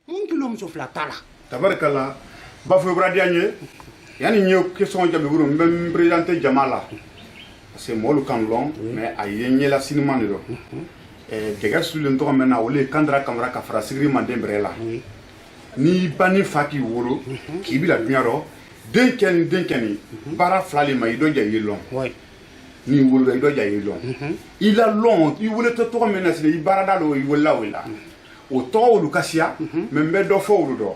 Mon kilo muso fila tala. Tabarkalla ba fo bradianye yani ñew question jabe wuro même présenté jamala parce que molu kan long mais ayenye la cinéma de do dega sur le nto mena wole kandra kamera ka fra sigri mandembre la ni bani faki wuro ki bi la dunyaro denkeni bara flali may do jayi long ni wolo do jayi long il a long il wole to to mena sile barada do wala o to lukasia membe do fo do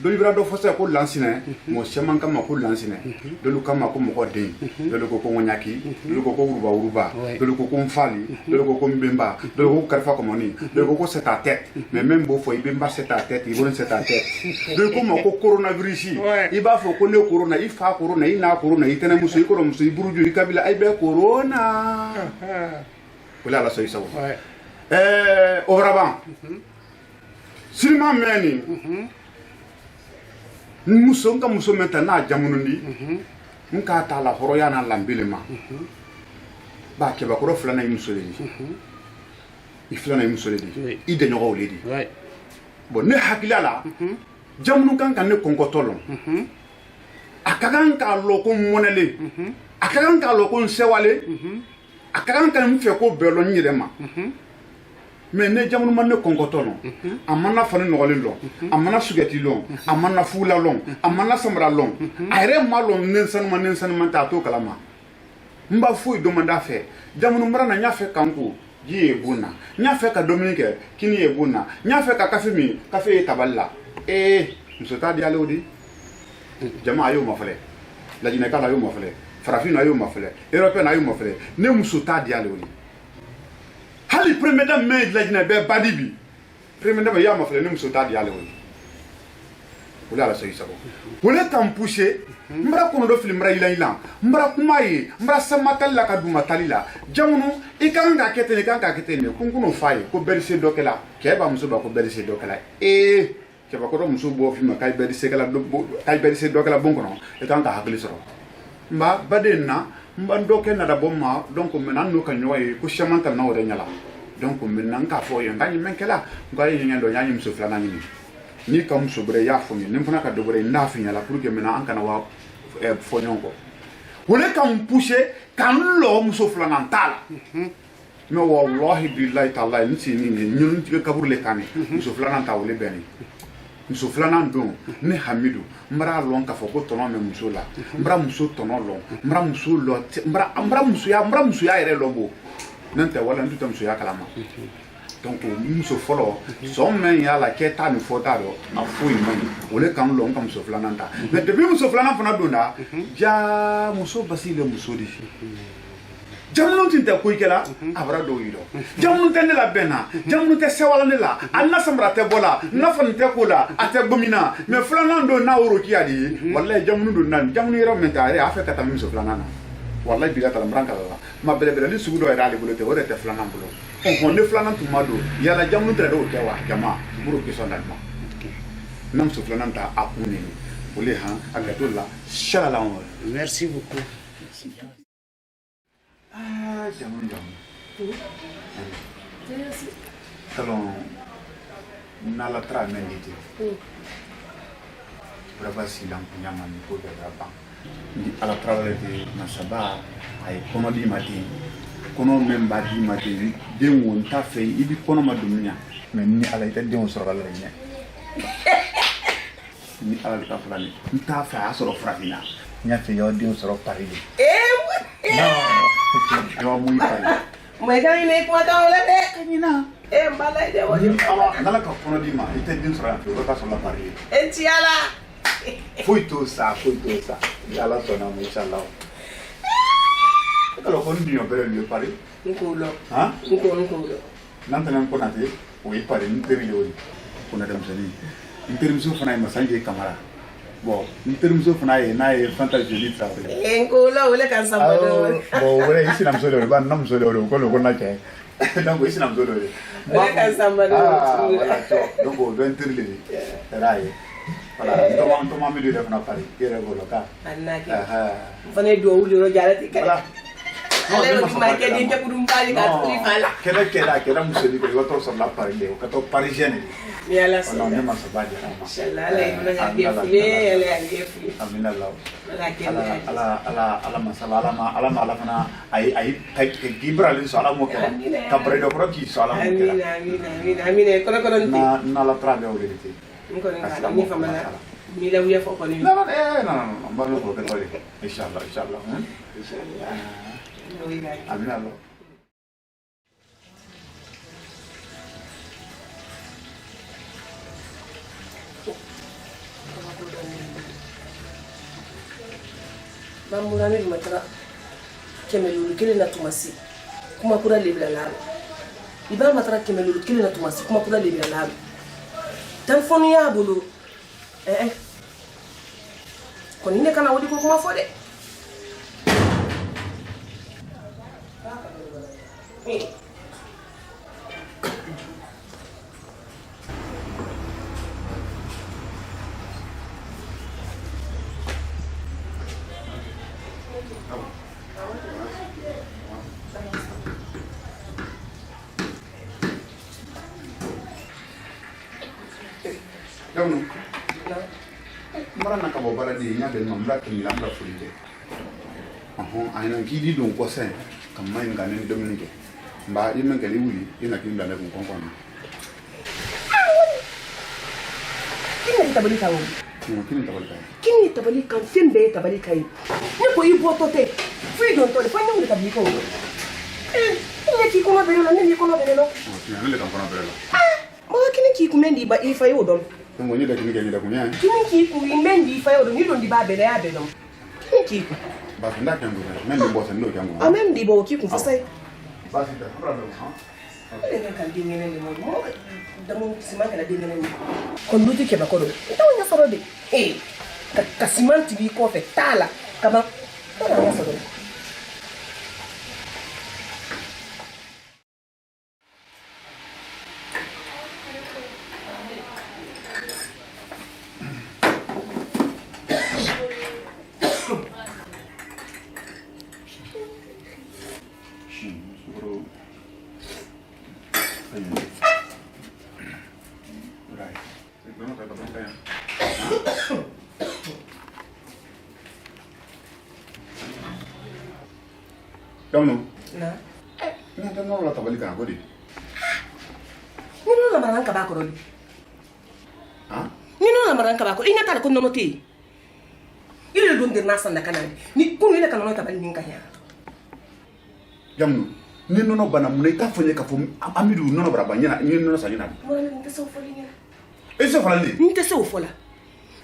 do libra do fo se ko lansine mo cheman kama ko lansine do lu kama ko mo ko de do lu ko ko nyaki do lu ko ko uruba do lu ko ko mfali do lu ko ko mbemba do lu ko karfa ko moni do lu ko c'est ta tête mais même beau fo ibemba c'est ta tête ibon c'est ta tête do ko mo ko coronavirus iba fo ko ne corona ifa corona ina corona itena muso ikoro muso iburuju ikabila ay be corona wala la soy sawo Obraban Silma meni muso nka muso meta na jamunundi nka ta la horoya na lambilema ba ke ba ko flana muso le i flana muso le i de nyogo le di bon ne hakilala jamunu kan kan ne konkotolo akagan ka loko monele akagan ka loko nsewale akagan kan mfe ko belo nyirema mais ne jamunu man ne konkoto non amana fane nogolin lo amana sugati lo amana fula lo amana samra lo ayre malo nensan man ta to kalama mba fu do manda fe jamunu mara na nya fe kanku ji ebuna nya fe ka Dominique kini ebuna nya fe ka kafimi kafe taballa musota di alodi jama ayo mafale la jina kala ayo mafale farafina ayo mafale européen ayo mafale ne musota di alodi hali premier dame me lajina be badibi premier dame ya mafle ne muso ta di ale woni wala la soyi sabo wala tam pousser mbara kono do film mbara ila mbara kumaye mbara samatal la kaduma talila jamunu ikanga kete ne kunkuno faye ko berse dokela keba muso ba ko berse dokela keba ko do muso bo film kay berse kala do kay berse dokela bonkono ikanga hakili soro mba badenna mbando ken na da bomma donc menan no kan yoy ko chamanta na wore nyala donc menan ka fo yo ngani menkela ngay nyando nyanyi muso flana ni kam so bre ya fo ni fana ka do bre na fi nyala pour que menan kana wa fo nyonko wole kam pousser kan lo muso flana tala no wallahi billahi ta'ala ni ni nyun ti ka burle kane muso flana ta wole beni muso flanan don ne hamidu mbara lon ka foko tono me muso la mbara muso tono lon mbara muso lo mbara muso ya ere lobo nante wala ntuta muso ya kalama donc muso folo so men ya la keta ni fota do afu imani wole kan lon ka muso flanan ta mais depuis muso flanan fana donda ja muso basile muso di jamunu tinte ko ikela abra do yido jamunu tande la bena jamunu te sewala ne la anna samra te bola na fon te kola ate gomina me flanan do na woro kiadi wallahi jamunu do nan jamunu yero mentare afeka tamim so flanana wallahi biga talam branka la ma bele li sugudo era le bolote ore te flanan bolo on ne flanan tu mado yala jamunu tre do tewa jama buru ki sonal ma nam so flanan ta apune ole ha agatola shala on Merci beaucoup. Jamu. Kalau nala tra meniti. Berapa silang penyaman itu berapa? Di ala tra lagi nasaba, ay kono di mati, kono membadi mati. Dia wonta fe, ibi kono madumnya. Meni ala itu dia usra lainnya. Ni ala kaflani. Nta fe asoro frafina. Nya fe yo dia usra pari. No, muy fácil. Me cae ni cuánto le de. Cañina. Mbala de wodi. Nala ka kono di ma, ite din sura ko ka sola pari. Entiala. Foi tu sa. Yala sona mo inshallah. Kalau kon di opere di pari. Nkulo. Ha? Nkulo. Nanta nan ko nati, o i pari ni teri yori. Ko na dam sani. Interim so fana ma sanje kamara. Bon, interim so fana e na e fantasy di travel. Nkulo wele kan sambado. Bo wele isi nam so le ba nam so le ko lo ko na ke. Donc isi nam so le. Wele kan sambado. Voilà, donc o 20 le. Rai. Voilà, toma milieu de fana pari. Kere go loka. Annaki. Fane do wuli ro jarati kay. Voilà. Ale ko ma ke din ko dum pali ka tuli fala. Kena museli ko wato sa la parle ko to parisien Mi ala sa. non ne ma sa baje Inshallah ale ko na ke fule ale ale fule. amina allah Ala ke ala masala ala fana ay gibral so ala mo ke ta bredo ko ki so ala mo ke Amin ko ko don ti. na la trabe o liti Ko ni ni famala. Mi la wiya fo ko ni. non mbalo ko ko inshallah Inshallah. amina allah Bambura ni matara kemelulu kile na tumasi kuma kura lebla la iba matara kemelulu kile na tumasi kuma kura lebla la telefoni ya bulu ko ni ne kana wodi ko kuma fode Dawno marana ka bo baradi nya be mamra ke mi lambra fulide ayna gidi don ko sen kam may ngane domine ke mba yimen ke li wuli ina kin dale ko kon kini tabali kawo kini tabali tabali kan fembe tabali kai ne ko ibo tote fi don to fa nyu tabali ko ne ki ko ma be no ne ko no be no ne le kan fona bela mo kini ki ku mendi ba ifa yo don ngo ni da kini ke ni da kunya kini ki ku mendi ifa yo don ni don di ba be ya be no kini ki ku ba funda kan go men do bosen do kan go amem di bo ki ku fasai ba si da fura do ha ele kan di ngene ni mo da mo simanka na di ngene ni kon luti ke ba ko do taw nya soro de ka simanti bi ko fe tala kama taw nya soro Dawno na nya tan no la tabali kan go di ni no la maranka ba ko do ha ni no la maranka ba ko ina ta ko nono ti ile don der na sanda kanani ni ko ile kan no tabali ni kan ya jamnu ni nono bana mun ka fonye ka fo amidu nono bara banya ni nono sa nyina mo la nte so foli ni e so fala ni nte so fola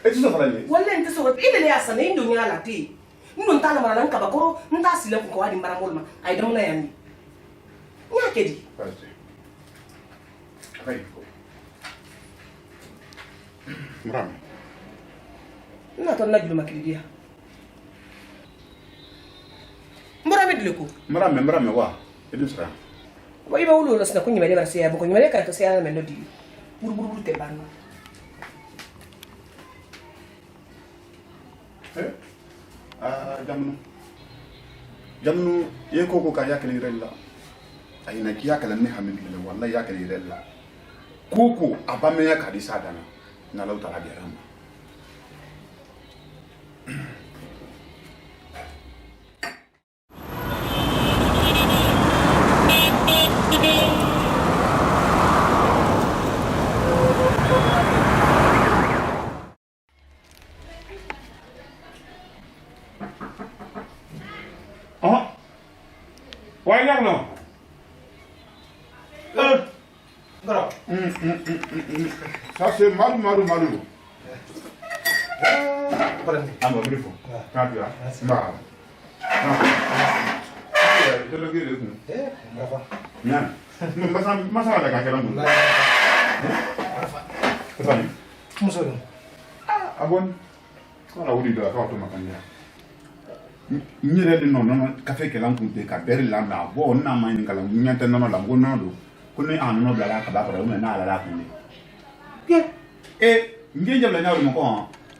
e so fala ni wala nte so ile le asana indo nya la ti ndo ntala maranka ba ko nta sile ko wadi mbara molma ay dum na yami nya kedi Parece. Vai. Mrame. na to na julu makilidia mbarame dile ko Mrame wa. Edu sra. wa iba wulo la sna ko nyimale ba siya ko nyimale ka to siya na mendo di buru te banno Jamnu ye ko ka yakale rella. Ayina ki yakale ne hamidule wallahi yakale rella. Koko abame ya kadisa dana. Na lauta la biarama. Why not no? Ça c'est maru. I'm a beautiful. Can't you? Ma. Te lo quiero decir. Nah. Masa ada kakek dulu. Kesana. Musuh. Abon. Kalau udah dah kau tu makan ya. Nyere de non café ke lan kunte ka beri lan na bo na ma ni kala nyante non la go no do ko ni an no bla la ka ba ko me na la kunde ke nge jam la nyawo mo ko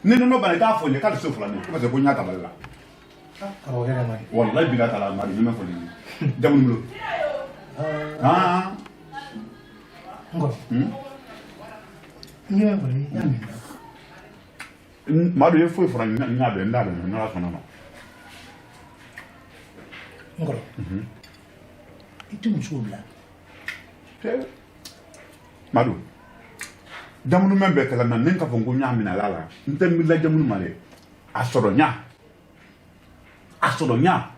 ni no ba ta fo ni ka so fula ni ko se bo nya ka bala Karo hɛrɛ man di. Wallahi bila ta la mari ni ma fɔli. Jamunu lo. Ah. Ngoro. Ni ma fɔli ya min na. Madu ye foyi fara nya bɛ nda bɛ na sɔnna ma. Ngoro. I tɛ muso bila. Madu. Jamunu men bɛ kala na nin ka fɔ ko nya min ala la. N tɛ mi la jamunu ma dɛ. A sɔrɔ nya. A sɔrɔ nya.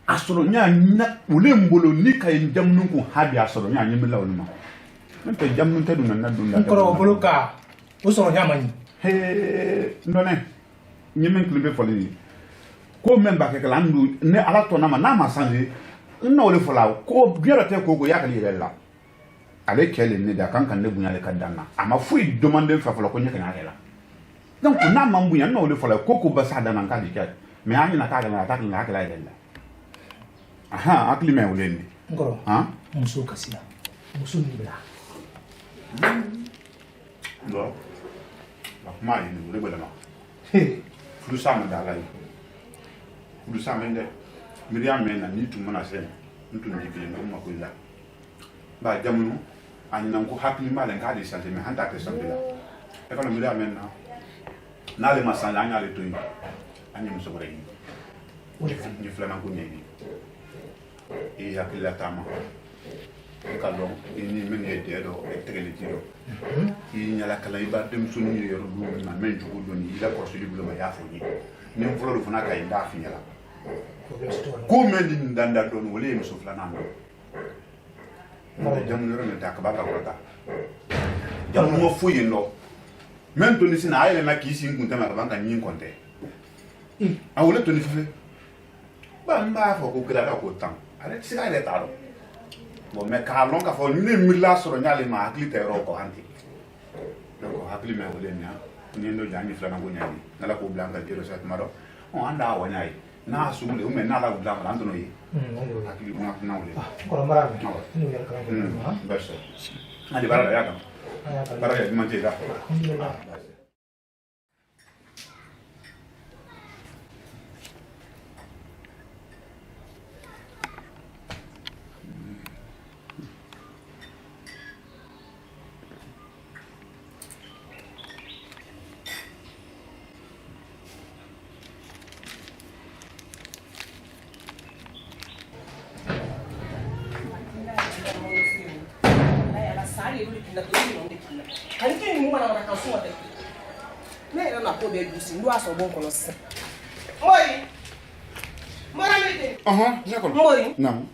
A sɔrɔ nya na ule mbolo ni ka ye jamunu ko habi a sɔrɔ nya nyemi la oluma. N tɛ jamunu tɛ dun na dun da. Ngoro bolo ka o sɔrɔ nya man ni. Ndɔnɛ nyemi kile bɛ fɔli ko men ba kɛ kala ndu ne ala tɔ na ma n'a ma sanze n n'o le fɔla ko biɛrɛ tɛ ko ya kali yɛrɛ la ale kɛlen ne da kan ne bonya le ka danna a ma foyi demande fa fɔlɔ ko ɲɛ kana la donc n'a ma bonya n'o le fɔla ko basa danna ka di kɛ mais an ɲina ka la ta la kala yɛrɛ la aha akili mɛ wele ni Ngoro han muso kasila muso ni bila do la kuma yi ni le bala ma furu sa ma da la yi furu sa ma ndɛ Miriam mena ni tun mana se ntun di kile no ma ko la ba jamunu annan ko hakli malen ka di sante me hanta ke sante la e kono Miriam mena na le masanga anya le toyi anyi muso gore ni flana ko ni e yakila tama ka lo ni men ye de do e tegele tiro yi nyala kala iba dem sunu ni yoro du na men jugo do ni ila ko so liblo ma ya fo ni floro funa ka inda fi nyala ko men din danda don wole muso flana no jamu yoro men ta ka baba ko ta jamu mo fu yino men to ni sina ayele na ki sin kunta ma ka banka nyin konte a wole to ni fe ba mba fo ko kira ko tan ale sira ile ta do bon me ka lon ka fo ni mi la soro nyale ma akli te ro ko hanti donc akli me wole nya ni ndo jani flana go nyani nala ko blanka jero sat maro on anda wa nyai na sumule ume na la blanka ando no yi akli mo na wole Ngoro mara ni yɛrɛ kan ha basta ali bara ya kan bara ya manje da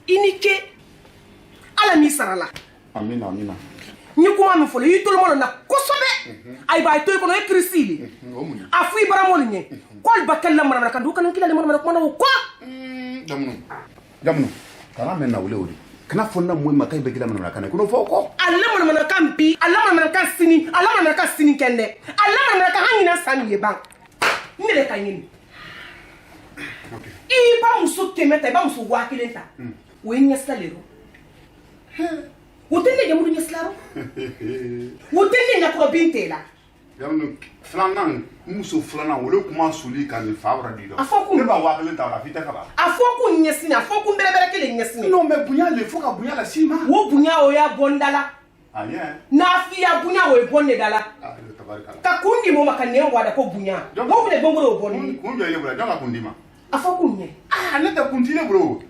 Inike ala mi sarala amina ni kuma mi folo yi tolmo na kosobe ay bay toy ko no krisili afu ibaramol nye kol bakalla mana kan du kan kila le mana ko na ko jamunu kana men na wule wuri kana fonna mo ma kay be gila mana kan ko fo ko alla mana kan bi alla mana kan sini kende alla mana kan hanyina sami ban ni le kan yin i ba muso kemeta ba muso wa kilenta we nyasalero wotende jamuru nyaslaro wotende na ko bintela jamunu flanan muso flanan wole kuma suli kan ni fawra di do afoku ne ba wa kilenta la fita ka ba afoku nyasina afoku mbere kele nyasina no me bunya le foka bunya la sima wo bunya o ya bondala anya na fiya bunya o e bonne dala ka kundi mo makane wada ko bunya wo bele bongoro o bonni kunjo ile bula jonga kundima afoku nye ne ta kuntile bro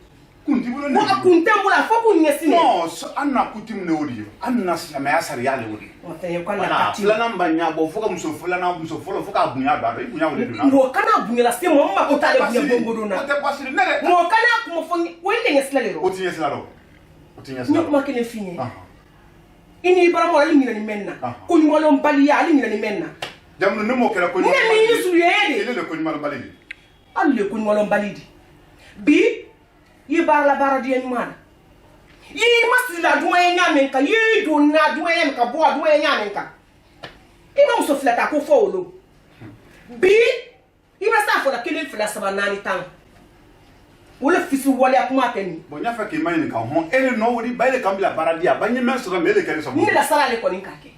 kunti bro ne mo akunte mbula afoku nyasina no anna kutim ne wodi anna sama ya sar ya le wodi mataye kwa na kati fulana mbanya bo foka muso fulana muso folo foka bunya ba be bunya wole duna mo kana bunya la se mo ma ko tale bunya bongodo na o te pasiri ne de mo kana ko mo fongi wende nyasla lero o ti nyasla ro ni kuma kele finye ini bara mo ali mina ni menna ko ni wolo mbali ya ali mina ni menna jamnu ne mo kera ko ni ne mi ni sulu yede ile le ko ni mal mbali alle ko ni wolo mbali di bi yi bara la bara di en mana yi masila duwe nyamen ka yi do na duwe en ka bo duwe nyamen ka ina muso flata ko folo bi iba sa fo la kele fla saba nani tan wala fisu wala akuma tani bon nya fa ke mani ka hon ele no wodi bayle kambila baradia banye men so mele kele so ni la sala le ko ni kake